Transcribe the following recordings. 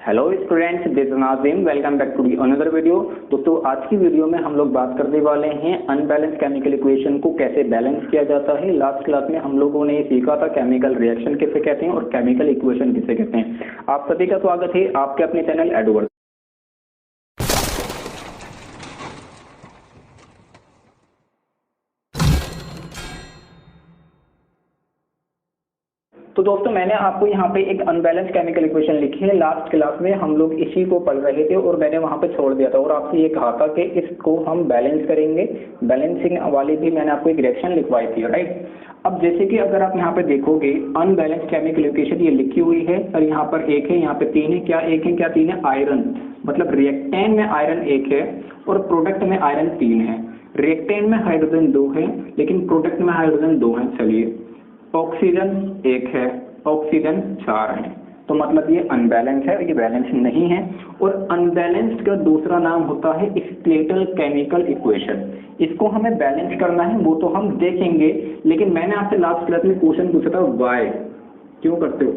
Hello students, this is Nazim. Welcome back to the another video. दोस्तों, आज की video में हम लोग बात करने वाले हैं अनबैलेंस केमिकल इक्वेशन को कैसे बैलेंस किया जाता है। लास्ट क्लास में हम लोगों ने सीखा था केमिकल रिएक्शन किसे कहते हैं और केमिकल इक्वेशन किसे कहते हैं। आप सभी का स्वागत है आपके अपने चैनल एडवर्ड। तो दोस्तों, मैंने आपको यहाँ पे एक अनबैलेंस केमिकल इक्वेशन लिखी है। लास्ट क्लास में हम लोग इसी को पढ़ रहे थे और मैंने वहाँ पे छोड़ दिया था और आपसे ये कहा था कि इसको हम बैलेंस करेंगे। बैलेंसिंग वाली भी मैंने आपको एक रिएक्शन लिखवाई थी, राइट। अब जैसे कि अगर आप यहाँ पे देखोगे अनबैलेंस केमिकल इक्वेशन ये लिखी हुई है और यहाँ पर एक है, यहाँ पे तीन है। क्या एक है, क्या तीन है? आयरन, मतलब रिएक्टेंट में आयरन एक है और प्रोडक्ट में आयरन तीन है। रिएक्टेंट में हाइड्रोजन दो है लेकिन प्रोडक्ट में हाइड्रोजन दो है। चलिए, ऑक्सीजन एक है, ऑक्सीजन चार है। तो मतलब ये अनबैलेंस है और ये बैलेंस नहीं है। और अनबैलेंस्ड का दूसरा नाम होता है स्केलेटल केमिकल इक्वेशन। इसको हमें बैलेंस करना है, वो तो हम देखेंगे। लेकिन मैंने आपसे लास्ट क्लास में क्वेश्चन पूछा था, वाई क्यों करते हो?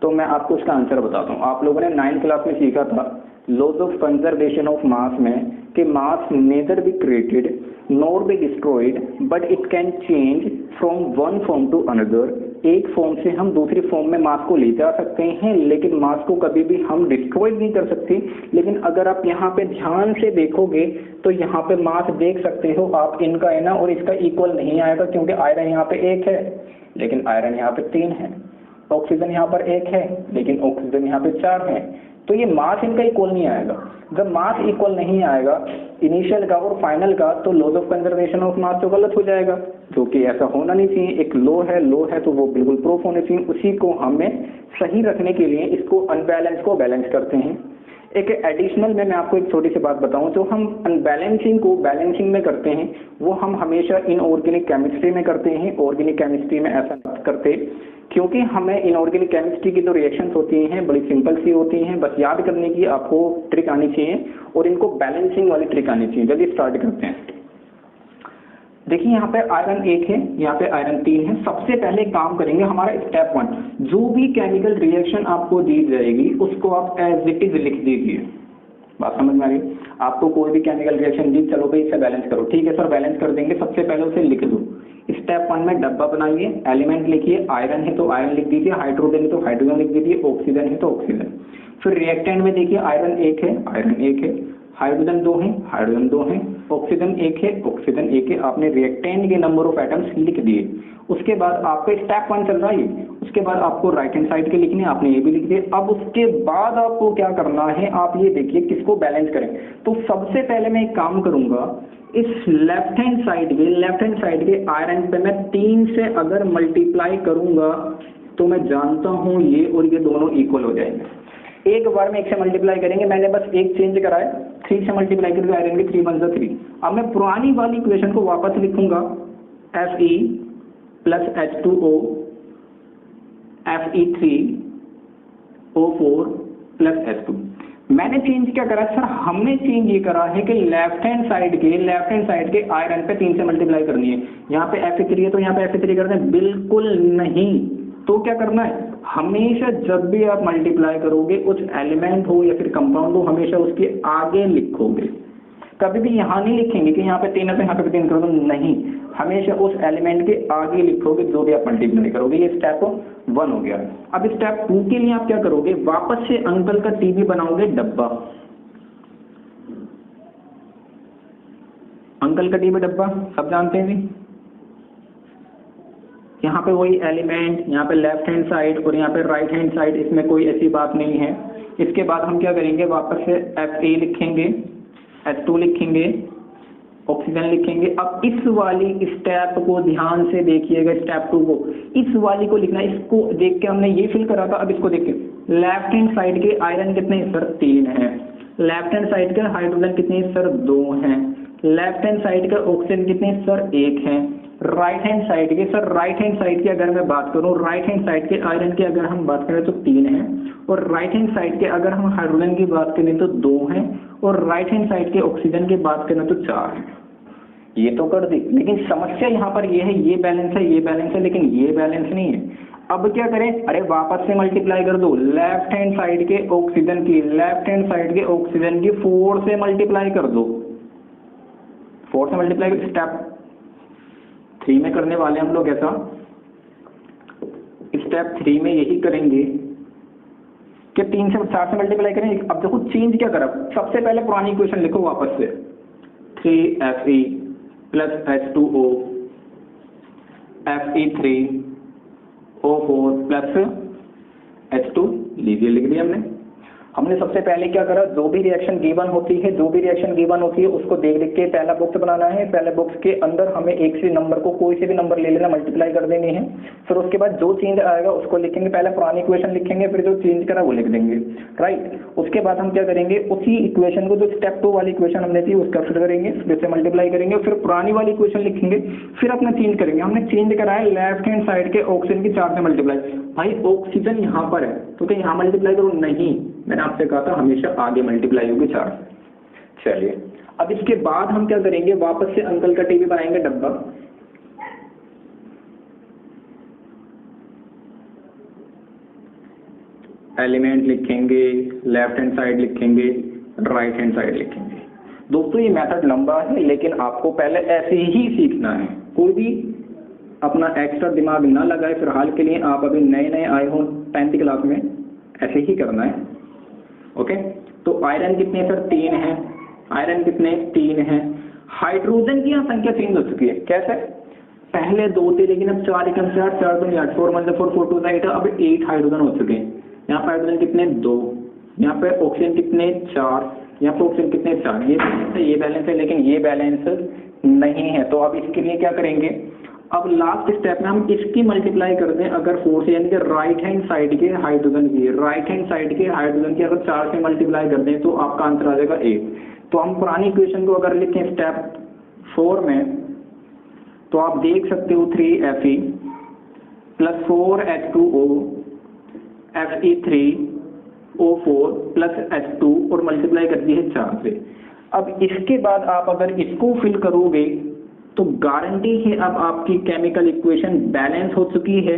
तो मैं आपको उसका आंसर बताता हूँ। आप लोगों ने 9th क्लास में सीखा था laws of conservation of mass में कि mass neither be created nor be destroyed but it can change from one form to another. एक फॉर्म से हम दूसरी फॉर्म में मास को ले जा सकते हैं लेकिन मास को कभी भी हम डिस्ट्रॉय नहीं कर सकते। लेकिन अगर आप यहाँ पे ध्यान से देखोगे तो यहाँ पे मास देख सकते हो आप, इनका है ना, और इसका इक्वल नहीं आएगा क्योंकि आयरन यहाँ पे एक है लेकिन आयरन यहाँ पे तीन है। ऑक्सीजन यहाँ पर एक है लेकिन ऑक्सीजन यहाँ पे चार है। तो ये मास इनका इक्वल नहीं आएगा। जब मास इक्वल नहीं आएगा इनिशियल का और फाइनल का, तो laws of conservation of mass तो गलत हो जाएगा, जो कि ऐसा होना नहीं चाहिए। एक लो है तो वो बिल्कुल प्रूफ होने चाहिए। उसी को हमें सही रखने के लिए इसको अनबैलेंस को बैलेंस करते हैं। एक एडिशनल में मैं आपको एक छोटी सी बात बताऊं, जो हम अनबैलेंसिंग को बैलेंसिंग में करते हैं वो हम हमेशा इनऑर्गेनिक केमिस्ट्री में करते हैं। ऑर्गेनिक केमिस्ट्री में ऐसा नहीं करते क्योंकि हमें इनऑर्गेनिक केमिस्ट्री की जो रिएक्शंस होती हैं बड़ी सिंपल सी होती हैं। बस याद करने की आपको ट्रिक आनी चाहिए और इनको बैलेंसिंग वाली ट्रिक आनी चाहिए। जल्दी स्टार्ट करते हैं। देखिए, यहाँ पे आयरन एक है, यहाँ पे आयरन तीन है। सबसे पहले काम करेंगे हमारा स्टेप वन, जो भी केमिकल रिएक्शन आपको दी जाएगी उसको आप एज इट इज लिख दीजिए। बात समझ में आ रही? आपको कोई भी केमिकल रिएक्शन दी, चलो भाई इसे बैलेंस करो, ठीक है सर बैलेंस कर देंगे। सबसे पहले उसे लिख दो। स्टेप वन में डब्बा बनाइए, एलिमेंट लिखिए। आयरन है तो आयरन लिख दीजिए, हाइड्रोजन है तो हाइड्रोजन लिख दीजिए, ऑक्सीजन है तो ऑक्सीजन। फिर रिएक्टेंट में देखिए, आयरन एक है, आयरन एक है, हाइड्रोजन दो है, हाइड्रोजन दो है, ऑक्सीजन एक है, ऑक्सीजन एक है। आपने रिएक्टेंट के नंबर ऑफ एटम्स लिख दिए। उसके बाद आपका स्टेप वन चल रहा है। उसके बाद आपको राइट हैंड साइड के लिखने, आपने ये भी लिख दिए। अब उसके बाद आपको क्या करना है, आप ये देखिए किसको बैलेंस करें। तो सबसे पहले मैं एक काम करूंगा, इस लेफ्ट हैंड साइड के आयरन पे मैं 3 से अगर मल्टीप्लाई करूंगा तो मैं जानता हूं ये और ये दोनों इक्वल हो जाएंगे। एक बार में 1 से मल्टीप्लाई करेंगे, मैंने बस एक चेंज करा है, 3 से मल्टीप्लाई करके आयरन की 3 1 जा 3। अब मैं पुरानी वाली इक्वेशन को वापस लिखूंगा, Fe plus H2O Fe3O4 plus H2। मैंने चेंज क्या करा सर? हमने चेंज ये करा है कि लेफ्ट हैंड साइड के आयरन पे 3 से मल्टीप्लाई करनी है। यहाँ पे Fe3 है तो यहाँ पे Fe3 करना है? बिल्कुल नहीं। तो क्या करना है, हमेशा जब भी आप मल्टीप्लाई करोगे उस एलिमेंट हो या फिर कंपाउंड हो, हमेशा उसके आगे लिखोगे। कभी भी यहाँ नहीं लिखेंगे कि यहाँ पे 3 है तो यहाँ पे 3 करोगे, नहीं। हमेशा उस एलिमेंट के आगे लिखोगे जो भी आप मल्टीप्लाई करोगे। ये स्टेप 1 हो गया। अब स्टेप 2 के लिए आप क्या करोगे, वापस से अंकल का टीबी बनाओगे डब्बा। अंकल का टीबी डब्बा सब जानते हैं जी। यहाँ पे वही एलिमेंट, यहाँ पे लेफ्ट हैंड साइड और यहाँ पे राइट हैंड साइड, इसमें कोई ऐसी बात नहीं है। इसके बाद हम क्या करेंगे, वापस से Fa लिखेंगे, H2 लिखेंगे, ऑक्सीजन लिखेंगे। अब इस वाली स्टेप को ध्यान से देखिएगा, स्टेप 2 को, इस वाली को लिखना। इसको देख के हमने ये फिल करा था, अब इसको देख के लेफ्ट हैंड साइड के आयरन कितने हैं सर? 3 है। लेफ्ट हैंड साइड के हाइड्रोजन कितने हैं सर? 2 हैं। लेफ्ट हैंड साइड का ऑक्सीजन कितने हैं सर? 1 है। राइट हैंड साइड के सर, राइट हैंड साइड की अगर मैं बात करूं, राइट हैंड साइड के आयरन की अगर हम बात करें तो 3 है। और राइट हैंड साइड के अगर हम हाइड्रोजन की बात करें तो 2 है। और राइट हैंड साइड के ऑक्सीजन की बात करें तो 4 है। ये तो कर दी, लेकिन समस्या यहाँ पर ये है, ये बैलेंस है, ये बैलेंस है, लेकिन ये बैलेंस नहीं है। अब क्या करें, अरे वापस से मल्टीप्लाई कर दो, लेफ्ट हैंड साइड के ऑक्सीजन की 4 से मल्टीप्लाई कर दो, 4 से मल्टीप्लाई कर। स्टेप 3 में करने वाले हम लोग ऐसा, स्टेप 3 में यही करेंगे कि 3 से 4 से मल्टीप्लाई करें। अब देखो चेंज क्या करा, सबसे पहले पुरानी इक्वेशन लिखो वापस से, 3Fe plus H2O Fe3O4 plus H2 लीजिए, लिख दिया हमने सबसे पहले क्या करा, जो भी रिएक्शन गिवन होती है उसको देख देख के पहला बॉक्स बनाना है। पहले बॉक्स के अंदर हमें एक से नंबर को, कोई से भी नंबर ले लेना, मल्टीप्लाई कर देनी है। फिर उसके बाद जो चेंज आएगा उसको लिखेंगे, पहले पुरानी इक्वेशन लिखेंगे, फिर जो चेंज करा वो लिख देंगे, राइट। उसके बाद हम क्या करेंगे, उसी इक्वेशन को जो स्टेप 2 वाली इक्वेशन हमने थी उसका फिर करेंगे, फिर से मल्टीप्लाई करेंगे, फिर पुरानी वाली इक्वेशन लिखेंगे, फिर अपना चेंज करेंगे। हमने चेंज करा है लेफ्ट हैंड साइड के ऑक्सीजन की 4 से मल्टीप्लाई। भाई ऑक्सीजन यहाँ पर है तो क्या यहाँ मल्टीप्लाई करो, नहीं, मैंने आपसे कहा था हमेशा आगे मल्टीप्लाई होगी 4 से। चलिए अब इसके बाद हम क्या करेंगे, वापस से अंकल का टीवी बनाएंगे डब्बा, एलिमेंट लिखेंगे, लेफ्ट हैंड साइड लिखेंगे, राइट हैंड साइड लिखेंगे। दोस्तों ये मेथड लंबा है लेकिन आपको पहले ऐसे ही सीखना है, कोई भी अपना एक्स्ट्रा दिमाग ना लगाए फिलहाल के लिए। आप अभी नए नए आए हो 10th क्लास में, ऐसे ही करना है, ओके। तो आयरन कितने सर, 3 है, आयरन कितने 3 है। हाइड्रोजन की यहाँ संख्या चेंज हो चुकी है, कैसे, पहले 2 थे लेकिन अब 4 एकम 4, 4 2 8, 4 1 4, 4 2 8, अब 8 हाइड्रोजन हो चुके हैं। यहाँ पे हाइड्रोजन कितने 2, यहाँ पे ऑक्सीजन कितने 4, यहाँ पे ऑक्सीजन कितने 4। ये बैलेंस है लेकिन ये बैलेंस नहीं है। तो अब इसके लिए क्या करेंगे, अब लास्ट स्टेप में हम इसकी मल्टीप्लाई कर दें अगर 4 से, यानी कि राइट हैंड साइड के हाइड्रोजन की, अगर 4 से मल्टीप्लाई कर दें तो आपका आंसर आ जाएगा 8। तो हम पुरानी इक्वेशन को अगर लिखें स्टेप 4 में तो आप देख सकते हो 3Fe plus 4H2O Fe3O4 plus H2 और मल्टीप्लाई कर दी है 4 से। अब इसके बाद आप अगर इसको फिल करोगे तो गारंटी है अब आपकी केमिकल इक्वेशन बैलेंस हो चुकी है।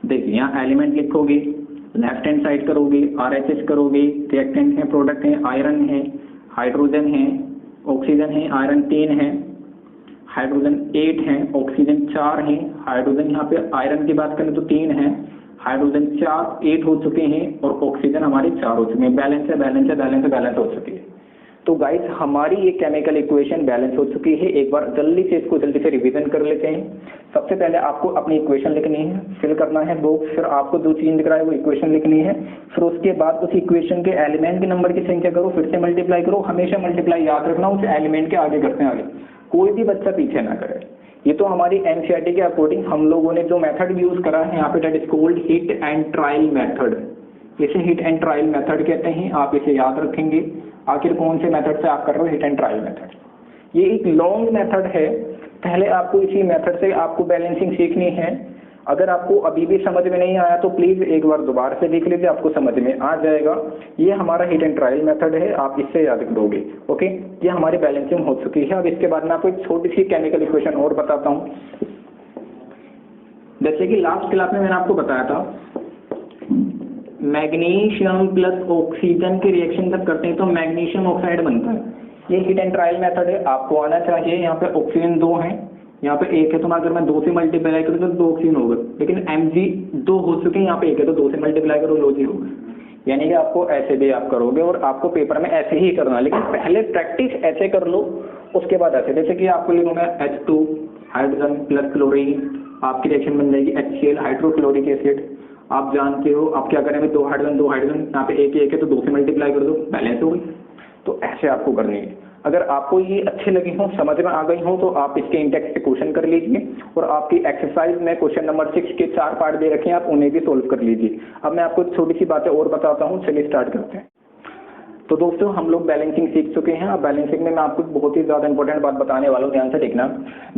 देखिए यहाँ एलिमेंट लिखोगे, लेफ्ट हैंड साइड करोगे, RHS करोगे, रिएक्टेंट है, प्रोडक्ट है, आयरन है, हाइड्रोजन है, ऑक्सीजन है, आयरन 3 है, हाइड्रोजन 8 है, ऑक्सीजन 4 है, हाइड्रोजन यहाँ पे आयरन की बात करें तो 3 है, हाइड्रोजन 4 8 हो चुके हैं और ऑक्सीजन हमारे 4 हो चुके हैं। बैलेंस हो चुकी है। तो गाइस हमारी ये केमिकल इक्वेशन बैलेंस हो चुकी है। एक बार जल्दी से रिवीजन कर लेते हैं। सबसे पहले आपको अपनी इक्वेशन लिखनी है, फिल करना है बॉक्स, फिर आपको जो चीज दिख रहा है वो इक्वेशन लिखनी है। फिर उसके बाद उस इक्वेशन के एलिमेंट के नंबर की संख्या करो, फिर से मल्टीप्लाई करो। हमेशा मल्टीप्लाई याद रखना, उस एलिमेंट के आगे करते हैं आगे, कोई भी बच्चा पीछे ना करे। ये तो हमारी एनसीईआरटी के अकॉर्डिंग हम लोगों ने जो मेथड यूज करा है यहाँ पे, that is called hit and trial method. इसे हिट एंड ट्रायल मेथड कहते हैं, आप इसे याद रखेंगे। आखिर कौन से मेथड से आप कर रहे हो, हिट एंड ट्रायल मेथड। ये एक लॉन्ग मेथड है, पहले आपको इसी मेथड से आपको बैलेंसिंग सीखनी है। अगर आपको अभी भी समझ में नहीं आया तो प्लीज एक बार दोबारा से देख लीजिए, आपको समझ में आ जाएगा। ये हमारा हिट एंड ट्रायल मेथड है, आप इससे याद करोगे, ओके। ये हमारी बैलेंसिंग हो चुकी है। अब इसके बाद मैं आपको एक छोटी सी केमिकल इक्वेशन और बताता हूँ। जैसे कि लास्ट क्लास में मैंने आपको बताया था, मैग्नीशियम प्लस ऑक्सीजन के रिएक्शन जब करते हैं तो मैग्नीशियम ऑक्साइड बनता है। ये हिट एंड ट्रायल मेथड है, आपको आना चाहिए। यहाँ पे ऑक्सीजन 2 है, यहाँ पे 1 है, तो अगर मैं 2 से मल्टीप्लाई करूँ तो 2 ऑक्सीजन होगा, लेकिन Mg 2 हो चुके हैं, यहाँ पे 1 है तो 2 से मल्टीप्लाई करो, लो जी होगा। यानी कि आपको ऐसे भी आप करोगे और आपको पेपर में ऐसे ही करना, लेकिन पहले प्रैक्टिस ऐसे कर लो, उसके बाद ऐसे। जैसे कि आपको लिखूंगा H2 हाइड्रोजन प्लस क्लोरीन, आपकी रिएक्शन बन जाएगी HCl हाइड्रोक्लोरिक एसिड। आप जानते हो आप क्या करेंगे, 2 हाइड्रोजन, यहाँ पे 1 है तो 2 से मल्टीप्लाई कर दो, बैलेंस हो गई। तो ऐसे आपको करनी है। अगर आपको ये अच्छे लगे हों, समझ में आ गई हो, तो आप इसके इंटेक्स से क्वेश्चन कर लीजिए और आपकी एक्सरसाइज में क्वेश्चन नंबर 6 के 4 पार्ट दे रखे हैं, आप उन्हें भी सोल्व कर लीजिए। अब मैं आपको छोटी सी बातें और बताता हूँ, चलिए स्टार्ट करते हैं। तो दोस्तों हम लोग बैलेंसिंग सीख चुके हैं। अब बैलेंसिंग में मैं आपको बहुत ही ज़्यादा इंपॉर्टेंट बात बताने वाला हूँ, ध्यान से देखना।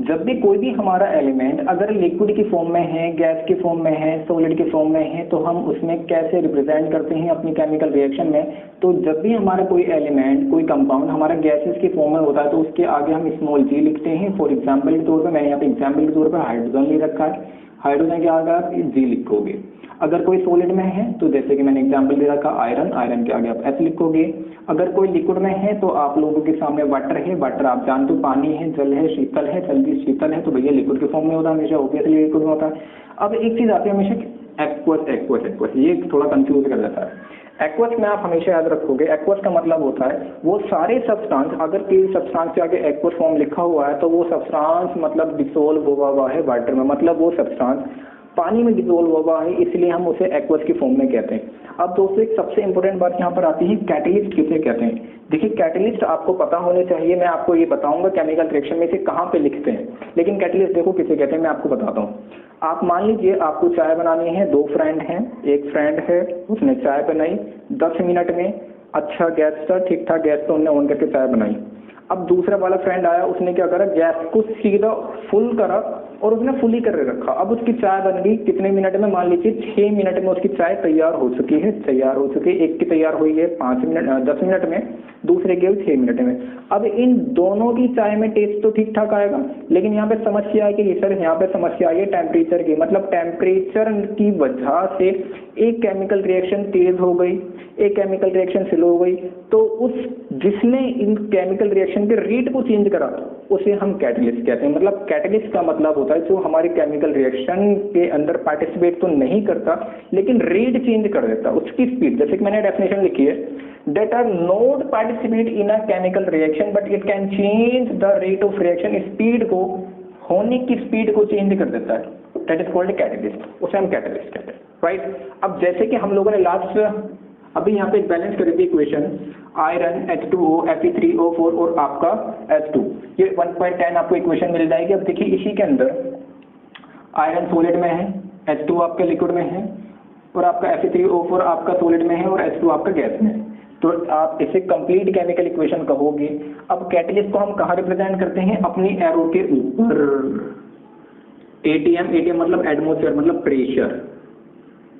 जब भी कोई भी हमारा एलिमेंट अगर लिक्विड की फॉर्म में है, गैस की फॉर्म में है, सॉलिड की फॉर्म में है, तो हम उसमें कैसे रिप्रेजेंट करते हैं अपनी केमिकल रिएक्शन में। तो जब भी हमारा कोई एलिमेंट, कोई कंपाउंड हमारा गैसेस की फॉर्म में होता है तो उसके आगे हम स्मॉल जी लिखते हैं। फॉर एग्जाम्पल के तौर पर मैंने यहाँ पे एग्जाम्पल के तौर पर हाइड्रोजन ले रखा है, हाइड्रोजन के आगे आप जी लिखोगे। अगर कोई सॉलिड में है तो जैसे कि मैंने एग्जांपल दे रखा आयरन, आयरन के आगे आप एस लिखोगे। अगर कोई लिक्विड में है तो आप लोगों के सामने वाटर है, वाटर आप जानते हो पानी है, जल है, शीतल है, जल भी शीतल है, तो भैया लिक्विड के फॉर्म में होता है हमेशा, ऑब्वियसली लिक्विड में होता है। अब एक चीज आती है हमेशा एक्वस, एक्वस, एक्वस, ये थोड़ा कंफ्यूज कर देता है। एक्वस में आप हमेशा याद रखोगे, एक्वस का मतलब होता है वो सारे सब्सटेंस, अगर कोई सब्सटेंस के आगे एक्वस फॉर्म लिखा हुआ है तो वो सब्सटेंस मतलब डिसोल्व हुआ है वाटर में, मतलब वो सब्सटेंस पानी में डिसोल्व हुआ है, इसलिए हम उसे एक्वस की फॉर्म में कहते हैं। अब दोस्तों एक सबसे इंपॉर्टेंट बात यहाँ पर आती है, कैटलिस्ट किसे कहते हैं। देखिए कैटलिस्ट आपको पता होने चाहिए, मैं आपको ये बताऊंगा केमिकल रिएक्शन में से कहाँ पे लिखते हैं, लेकिन कैटलिस्ट देखो किसे कहते हैं मैं आपको बताता हूँ। आप मान लीजिए आपको चाय बनानी है, दो फ्रेंड हैं, एक फ्रेंड है उसने चाय बनाई 10 मिनट में, अच्छा गैस था, ठीक ठाक गैस तो उन्होंने ऑन करके चाय बनाई। अब दूसरा वाला फ्रेंड आया, उसने क्या करा, गैस को सीधा फुल करा और उसने फुल ही कर रखा। अब उसकी चाय बन गई कितने मिनट में, मान लीजिए 6 मिनट में उसकी चाय तैयार हो चुकी है, तैयार हो चुकी है। एक की तैयार हुई है 10 मिनट में, दूसरे की 6 मिनट में। अब इन दोनों की चाय में टेस्ट तो ठीक ठाक आएगा, लेकिन यहाँ पे समस्या है कि सर यहाँ पे समस्या आई है टेम्परेचर की, मतलब टेम्परेचर की वजह से एक केमिकल रिएक्शन तेज हो गई, एक केमिकल रिएक्शन स्लो हो गई। तो उस जिसने इन केमिकल रिएक्शन के रेट को चेंज करा उसे हम कैटलिस्ट कहते हैं। मतलब कैटलिस्ट का मतलब होता है जो हमारी केमिकल रिएक्शन के अंदर पार्टिसिपेट तो नहीं करता लेकिन रेट चेंज कर देता, उसकी स्पीड। जैसे कि मैंने डेफिनेशन लिखी है, that are not participate in a chemical reaction but it can change the rate of reaction, speed को, होने की स्पीड को चेंज कर देता है, that is called कैटलिस्ट, उसे हम कैटलिस्ट कहते हैं, राइट। अब जैसे कि हम लोगों ने लास्ट अभी यहाँ पे एक बैलेंस करी थी इक्वेशन, आयरन H2O Fe3O4 और आपका H2, ये 1.10 आपको इक्वेशन मिल जाएगी। अब देखिए इसी के अंदर आयरन सॉलिड में है, H2 आपके लिक्विड में है और आपका Fe3O4 आपका सॉलिड में है और H2 आपका गैस में है, तो आप इसे कंप्लीट केमिकल इक्वेशन कहोगे। अब कैटलिस्ट को हम कहाँ रिप्रेजेंट करते हैं, अपनी एरो के ऊपर, ATM, ATM मतलब एटमॉस्फेयर मतलब प्रेशर।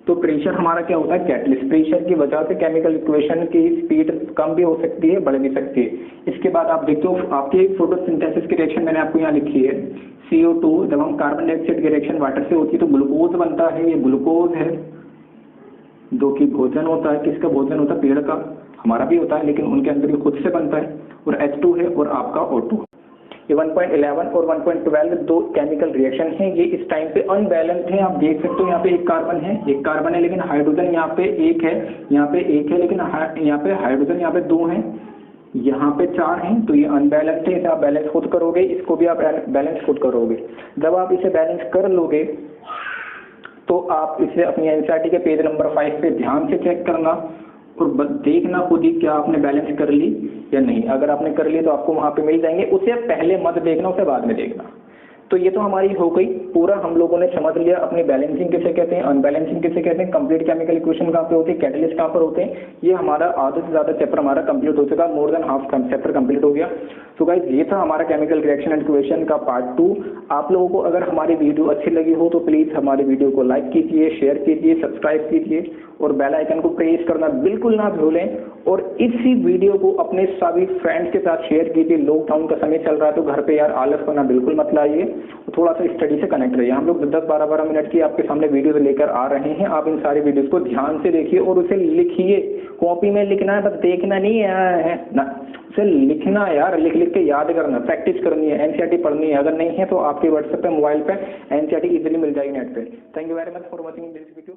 तो प्रेशर हमारा क्या होता है, कैटलिस्ट। प्रेशर की वजह से केमिकल इक्वेशन की स्पीड कम भी हो सकती है, बढ़ भी सकती है। इसके बाद आप देखते हो आपकी फोटोसिंथेसिस की रिएक्शन मैंने आपको यहाँ लिखी है, CO2 जब हम कार्बन डाइऑक्साइड की रिएक्शन वाटर से होती है तो ग्लूकोज बनता है, ये ग्लूकोज है जो कि भोजन होता है, किसका भोजन होता है, पेड़ का, हमारा भी होता है लेकिन उनके अंदर भी खुद से बनता है। और H2 है और आपका O2। ये 1.11 और 1.12 दो केमिकल रिएक्शन हैं, ये इस टाइम पे अनबैलेंस्ड है। आप देख सकते हो यहाँ पे एक कार्बन है लेकिन हाइड्रोजन यहाँ पे एक है, यहाँ पे एक है लेकिन यहाँ पे हाइड्रोजन यहाँ पे 2 हैं, यहाँ पे 4 हैं, तो ये अनबैलेंस्ड है। इसे आप बैलेंस खुद करोगे, इसको भी आप बैलेंस खुद करोगे। जब आप इसे बैलेंस कर लोगे तो आप इसे अपनी एनसीईआरटी के पेज नंबर 5 पे ध्यान से चेक करना और देखना खुद ही क्या आपने बैलेंस कर ली या नहीं। अगर आपने कर ली तो आपको वहां पे मिल जाएंगे, उसे पहले मत देखना, उसे बाद में देखना। तो ये तो हमारी हो गई, पूरा हम लोगों ने समझ लिया अपनी बैलेंसिंग किसे कहते हैं, अनबैलेंसिंग किसे कहते हैं, कंप्लीट केमिकल इक्वेशन कहाँ पे होती है, कैटलिस्ट कहाँ पर होते हैं। ये हमारा आधे से ज्यादा चैप्टर हमारा कंप्लीट हो चुका, more than half chapter complete हो गया। तो गाइस ये था हमारा केमिकल रिएक्शन एंड इक्वेशन का पार्ट 2। आप लोगों को अगर हमारी वीडियो अच्छी लगी हो तो प्लीज हमारी वीडियो को लाइक कीजिए, शेयर कीजिए, सब्सक्राइब कीजिए और बेल आइकन को प्रेस करना बिल्कुल ना भूलें। और इसी वीडियो को अपने सभी फ्रेंड्स के साथ शेयर कीजिए। लॉकडाउन का समय चल रहा है तो घर पे यार आलस करना बिल्कुल मत लाइए, थोड़ा सा स्टडी से कनेक्ट रहिए। हम लोग 10-12 मिनट की आपके सामने वीडियो लेकर आ रहे हैं, आप इन सारी वीडियोस को ध्यान से देखिए और उसे लिखिए। कॉपी में लिखना है, बस देखना नहीं है ना, उसे लिखना है यार, लिख लिख के याद करना, प्रैक्टिस करनी है, एनसीईआरटी पढ़नी है। अगर नहीं है तो आपके व्हाट्सएप पे, मोबाइल पे एनसीईआरटी इजीली मिल जाएगी नेट पे। Thank you very much for watching this video.